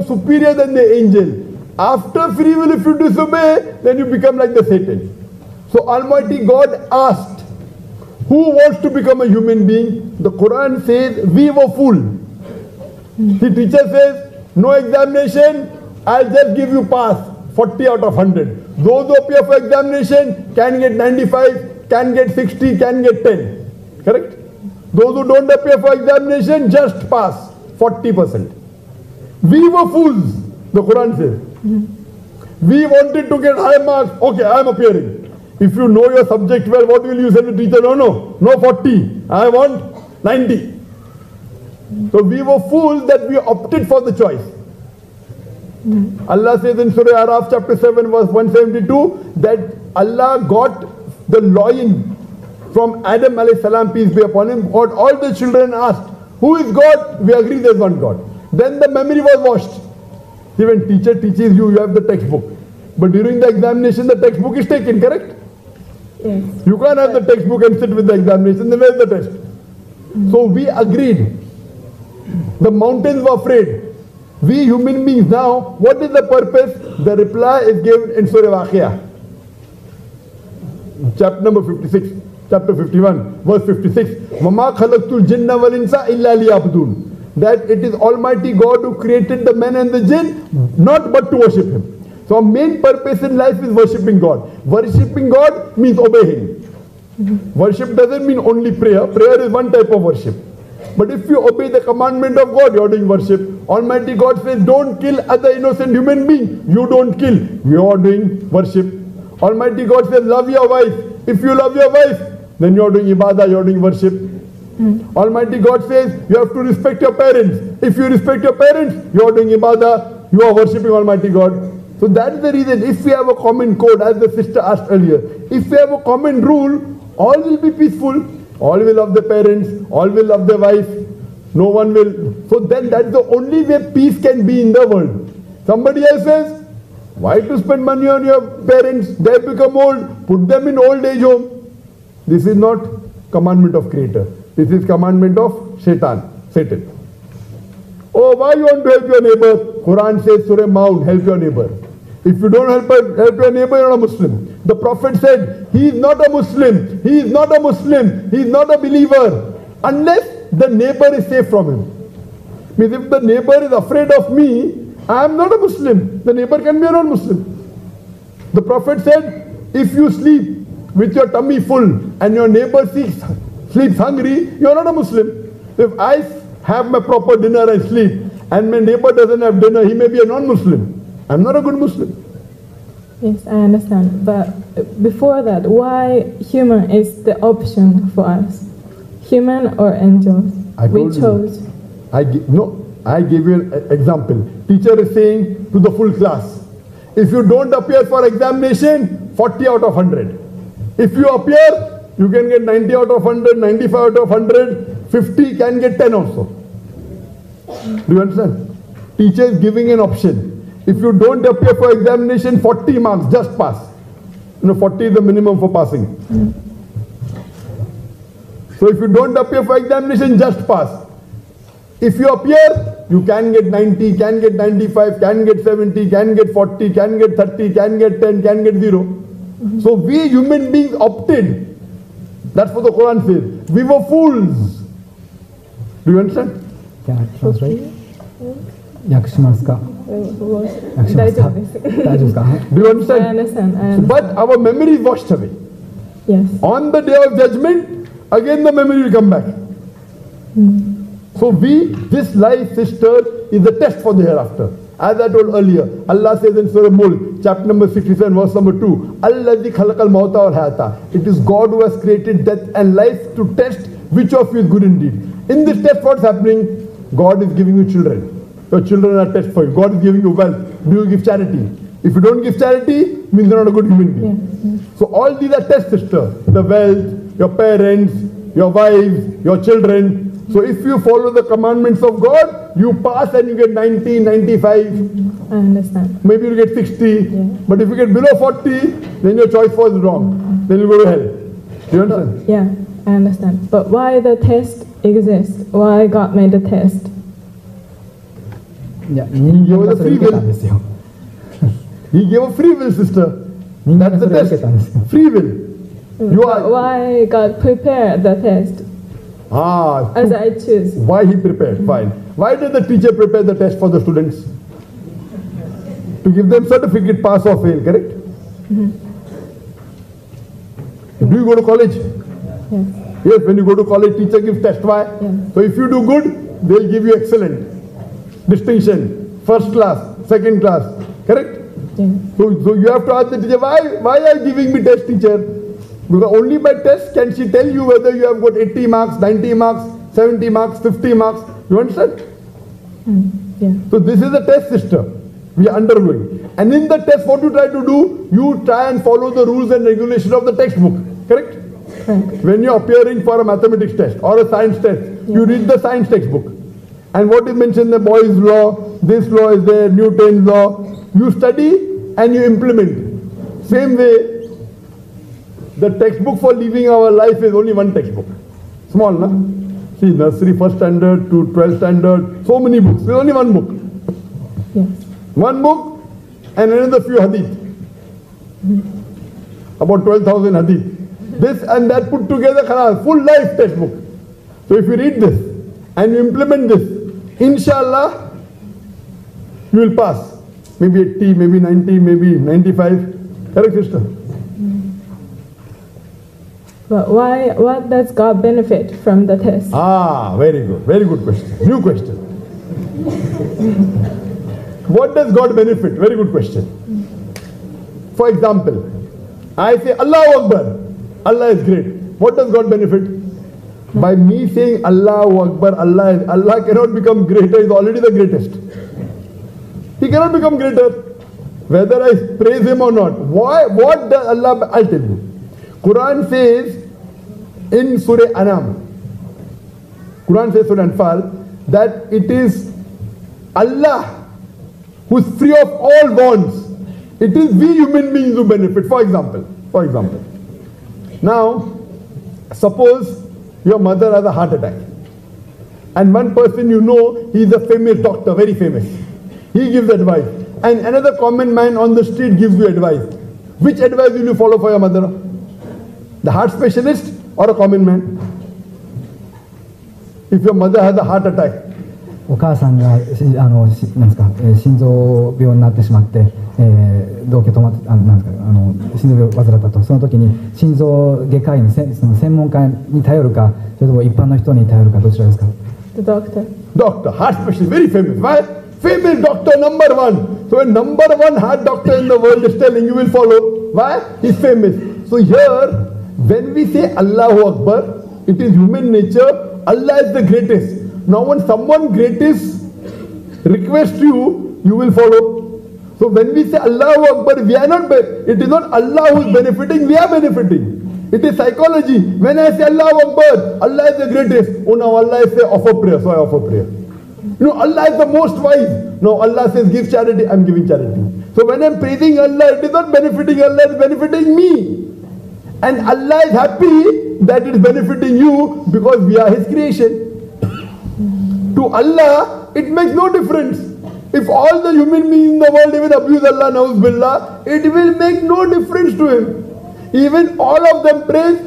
superior than the angel. After free will, if you disobey, then you become like the Satan. So Almighty God asked, who wants to become a human being? The Quran says, we were fooled. The teacher says, no examination, I'll just give you pass, 40 out of 100. Those who appear for examination can get 95, can get 60, can get 10. Correct? Those who don't appear for examination, just pass, 40%. We were fools, the Quran says. We wanted to get high marks. Okay, I am appearing. If you know your subject well, what will you say to the teacher? No 40. I want 90. So we were fools that we opted for the choice. Allah says in Surah Araf chapter 7 verse 172 that Allah got the loin from Adam alayhi salam, peace be upon him. All the children asked, who is God? We agree there's one God. Then the memory was washed. See, when teacher teaches you, you have the textbook. But during the examination, the textbook is taken, correct? Yes. You can't have the textbook and sit with the examination, then where's the test? So we agreed. The mountains were afraid. We human beings now, what is the purpose? The reply is given in Surah Waqiyah. Chapter number 56, chapter 51, verse 56. وَمَا خَلَقْتُ الْجِنَّ وَالْإِنسَ إِلَّا لِيَعْبُدُونَ. That it is Almighty God who created the man and the jinn, not but to worship Him. So our main purpose in life is worshipping God. Worshipping God means obeying Him. Worship doesn't mean only prayer. Prayer is one type of worship. But if you obey the commandment of God, you are doing worship. Almighty God says, don't kill other innocent human being. You don't kill. You are doing worship. Almighty God says, love your wife. If you love your wife, then you are doing ibadah, you are doing worship. Almighty God says, you have to respect your parents. If you respect your parents, you are doing ibadah, you are worshipping Almighty God. So that is the reason, if we have a common code, as the sister asked earlier, if we have a common rule, all will be peaceful. All will love their parents, all will love their wife, no one will. So then that's the only way peace can be in the world. Somebody else says, why to spend money on your parents? They have become old, put them in old age home. This is not commandment of Creator. This is commandment of Satan. Oh, why you want to help your neighbor? Quran says, Surah Maun, help your neighbor. If you don't help your neighbor, you're not a Muslim. The Prophet said, he is not a Muslim. He is not a Muslim. He is not a believer. Unless the neighbor is safe from him. Means if the neighbor is afraid of me, I am not a Muslim. The neighbor can be a non-Muslim. The Prophet said, if you sleep with your tummy full and your neighbor sleeps hungry, you are not a Muslim. If I have my proper dinner and sleep, and my neighbor doesn't have dinner, he may be a non-Muslim. I'm not a good Muslim. Yes, I understand. But before that, why human is the option for us? Human or angels? We chose. I gave you an example. Teacher is saying to the full class, if you don't appear for examination, 40 out of 100. If you appear, you can get 90 out of 100, 95 out of 100, 50 can get 10 also. Do you understand? Teacher is giving an option. If you don't appear for examination, 40 marks, just pass. 40 is the minimum for passing. So if you don't appear for examination, just pass. If you appear, you can get 90, can get 95, can get 70, can get 40, can get 30, can get 10, can get 0. So we human beings opted. That's what the Quran says. We were fools. Do you understand? Can I translate? Do you understand? I understand. But our memory is washed away. Yes. On the day of judgment, again the memory will come back. So this life, sister, is the test for the hereafter. As I told earlier, Allah says in Surah Mulk, chapter number 67, verse number 2, Alladhi khalaqal mauta wal hayata. It is God who has created death and life to test which of you is good indeed. In this test, what's happening? God is giving you children. Your children are test for you. God is giving you wealth. Do you give charity? If you don't give charity, means you're not a good human being. Yes. So all these are tests, sister. The wealth, your parents, your wives, your children. So if you follow the commandments of God, you pass and you get 90, 95. I understand. Maybe you get 60. Yeah. But if you get below 40, then your choice was wrong. Then you go to hell. Do you understand? Yeah, I understand. But why the test exists? Why God made the test? いや、人間がそれ受けたんですよ。 He gave a free will, sister. 人間 That's がそ the れを受け test. たんですよ。 Free will. You But are. why God prepared the test Ah. as I choose? Why he prepared? Fine. Why did the teacher prepare the test for the students? To give them certificate, pass or fail, correct? Do you go to college? Yes. Yes, when you go to college, teacher gives test. Why? Yes. So if you do good, they'll give you excellent, distinction, first class, second class, correct? Yes. So you have to ask the teacher, why are you giving me test, teacher? Because only by test can she tell you whether you have got 80 marks, 90 marks, 70 marks, 50 marks. You understand? Yeah. So this is a test, sister. We are undergoing. And in the test, what you try to do, you try and follow the rules and regulations of the textbook. Correct? Correct. When you are appearing for a mathematics test or a science test, you read the science textbook. And what is mentioned, the Boyle's law, this law is there, Newton's law. You study and you implement. Same way, the textbook for living our life is only one textbook. Small, na? See, nursery, first standard to 12th standard, so many books. There's only one book. Yes. One book and another few hadith. About 12,000 hadith. This and that put together, full life textbook. So if you read this and you implement this, inshallah, you will pass. Maybe 80, maybe 90, maybe 95. Correct, sister? But what does God benefit from the test? Ah, very good. Very good question. New question. What does God benefit? Very good question. For example, I say Allahu Akbar. Allah is great. What does God benefit? By me saying Allahu Akbar, Allah cannot become greater, is already the greatest. He cannot become greater. Whether I praise him or not. Why? What does Allah, I'll tell you. Quran says in Surah Anam, Quran says Surah Anfal, that it is Allah who is free of all bonds. It is we human beings who benefit. For example, now, suppose your mother has a heart attack. And one person you know, he is a famous doctor, very famous. He gives advice. And another common man on the street gives you advice. Which advice will you follow for your mother? The heart specialist or a common man? If your mother has a heart attack. お母さんがなんですか、心臓病になってしまって、動悸止まってなんですか、心臓病を患ったと、その時に心臓外科医のその専門家に頼るか、それとも一般の人に頼るか、どちらですか？ The doctor. Doctor, heart specialist, very famous. Why? Famous doctor number one. So a number one heart doctor in the world is telling you will follow. Why? He's famous. So here, when we say Allahu Akbar, it is human nature. Allah is the greatest. Now when someone greatest requests you, you will follow. So when we say Allahu Akbar, we are not, it is not Allah who is benefiting, we are benefiting. It is psychology. When I say Allahu Akbar, Allah is the greatest. Oh now Allah is say offer prayer, so I offer prayer. You know, Allah is the most wise. No, Allah says give charity, I am giving charity. So when I am praising Allah, it is not benefiting Allah, it is benefiting me. And Allah is happy that it is benefiting you because we are His creation. To Allah, it makes no difference. If all the human beings in the world even abuse Allah, na'uz billah, it will make no difference to Him. Even all of them praise,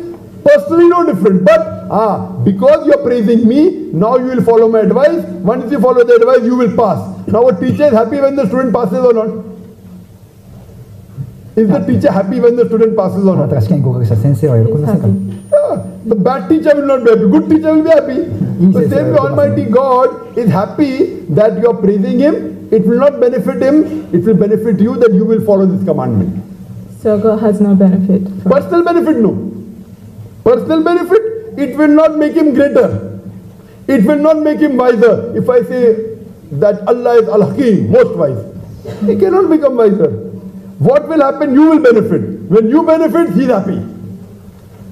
personally no different. But because you are praising me, now you will follow my advice. Once you follow the advice, you will pass. Now a teacher is happy when the student passes or not? Is the teacher happy when the student passes or あなた not? が試験に合格した先生は喜びませんか？ The bad teacher will not be happy. Good teacher will be happy. The same way Almighty God is happy that you are praising Him. It will not benefit Him. It will benefit you that you will follow this commandment. So God has no benefit. Personal benefit, no. Personal benefit, it will not make Him greater. It will not make Him wiser. If I say that Allah is Al-Hakim, most wise, He cannot become wiser. What will happen? You will benefit. When you benefit, He is happy.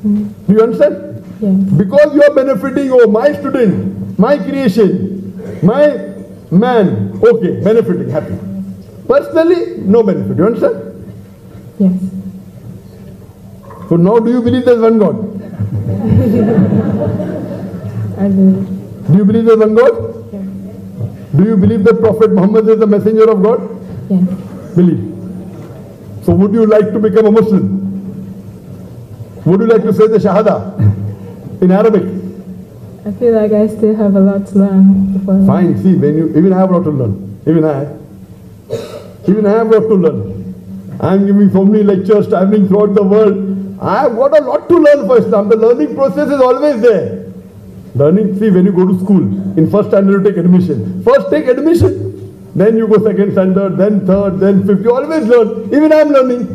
Do you understand? Yes. Because you are benefiting, oh, my student, my creation, my man, okay, benefiting, happy. Personally, no benefit. You understand? Yes. So now do you believe there's one God? I believe. Do you believe there's one God? Yes. Do you believe that Prophet Muhammad is the messenger of God? Yes. Believe. So would you like to become a Muslim? Would you like to say the Shahada in Arabic? I feel like I still have a lot to learn before that. Fine, see, when you, even I have a lot to learn. Even I have a lot to learn. I am giving so many lectures, traveling throughout the world. I have got a lot to learn for Islam. The learning process is always there. Learning, see, when you go to school, in first standard you take admission. First take admission, then you go second standard, then third, then fifth. You always learn. Even I am learning.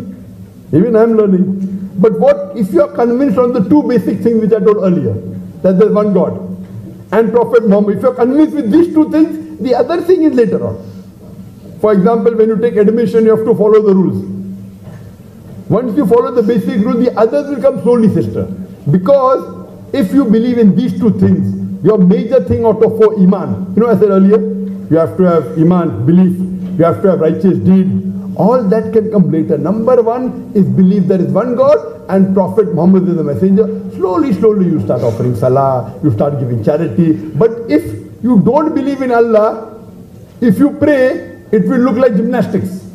Even I am learning. But what if you are convinced on the two basic things which I told earlier, that there is one God and Prophet Muhammad, if you are convinced with these two things, the other thing is later on. For example, when you take admission, you have to follow the rules. Once you follow the basic rules, the others will come slowly, sister. Because if you believe in these two things, your major thing out of four, Iman. You know, I said earlier, you have to have Iman, belief. You have to have righteous deed. All that can come later. Number one is believe there is one God and Prophet Muhammad is the messenger. Slowly, slowly you start offering salah, you start giving charity. But if you don't believe in Allah, if you pray, it will look like gymnastics.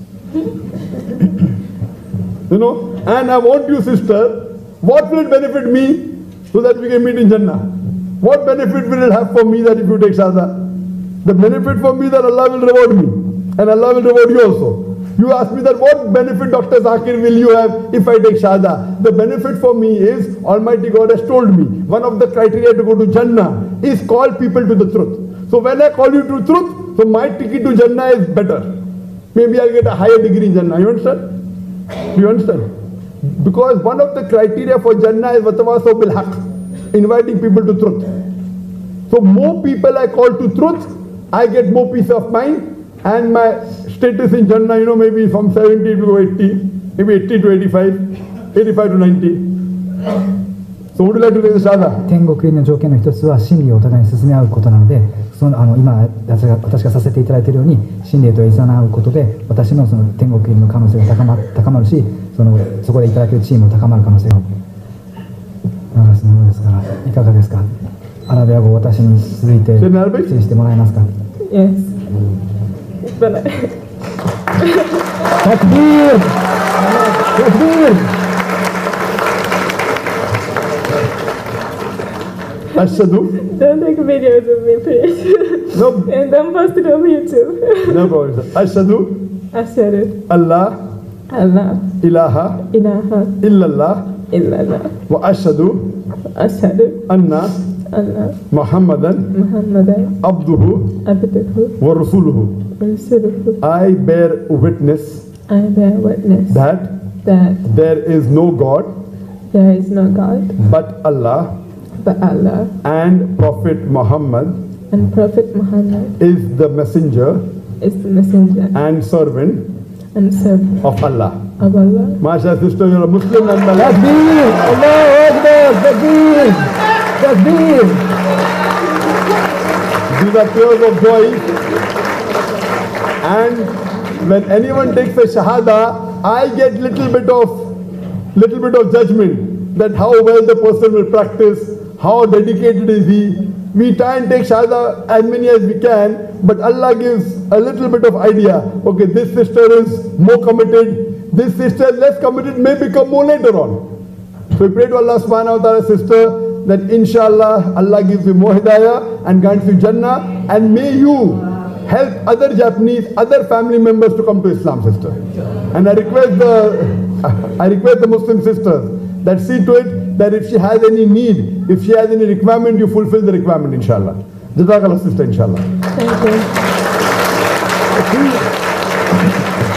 You know, and I want you, sister, what will it benefit me so that we can meet in Jannah? What benefit will it have for me that if you take Shahada? The benefit for me that Allah will reward me and Allah will reward you also. You ask me that what benefit, Dr. Zakir, will you have if I take Shahada? The benefit for me is Almighty God has told me one of the criteria to go to Jannah is call people to the truth. So when I call you to truth, so my ticket to Jannah is better. Maybe I'll get a higher degree in Jannah. You understand? Do you understand? Because one of the criteria for Jannah is Watawasaw bil Haqq, inviting people to truth. So more people I call to truth, I get more peace of mind and my status in Jannah, you know, maybe from 70 to 80, maybe 80 to 85, 85 to 90. So would you like to take the Shahada? 天国入りの条件の一つは真理をお互いに進め合うことなので、今私がさせていただいているように真理といざなうことで私のその天国入りの可能性が高まるし、そこでいただけるチームも高まる可能性が流すものですから、いかがですか？アラビア語を私に続いて指示してもらえますか？ Yes. But Takbir! Takbir! Ashadu. don't take videos of me, please. No. And don't post it on YouTube. No problem. Ashadu. Ashhadu Allah. Allah Ilaha. ilaha Illallah. illallah Wa ashadu. ashhadu Anna. anna Muhammadan. Muhammadan Abduhu. abduhu Wa rasuluhu. wa rasuluhu. I bear witness I bear witness that that there is no God there is no God but Allah but Allah, and Prophet Muhammad and Prophet Muhammad is the messenger is the messenger and servant and servant of Allah. of Allah. Masha sister, you're a Muslim and Takbir! Allahu Akbar! Takbir! Takbir! these are tears of joy. And when anyone takes a Shahada, I get little bit of judgment that how well the person will practice, how dedicated is he. We try and take Shahada as many as we can, but Allah gives a little bit of idea. Okay, this sister is more committed, this sister is less committed, may become more later on. So we pray to Allah subhanahu wa ta'ala, sister, that inshallah Allah gives you more hidayah and grants you Jannah, and may you help other Japanese, other family members to come to Islam, sister. And I request the Muslim sisters that see to it that if she has any need, if she has any requirement, you fulfill the requirement, inshallah. Jazakallah, sister, inshallah. Thank you.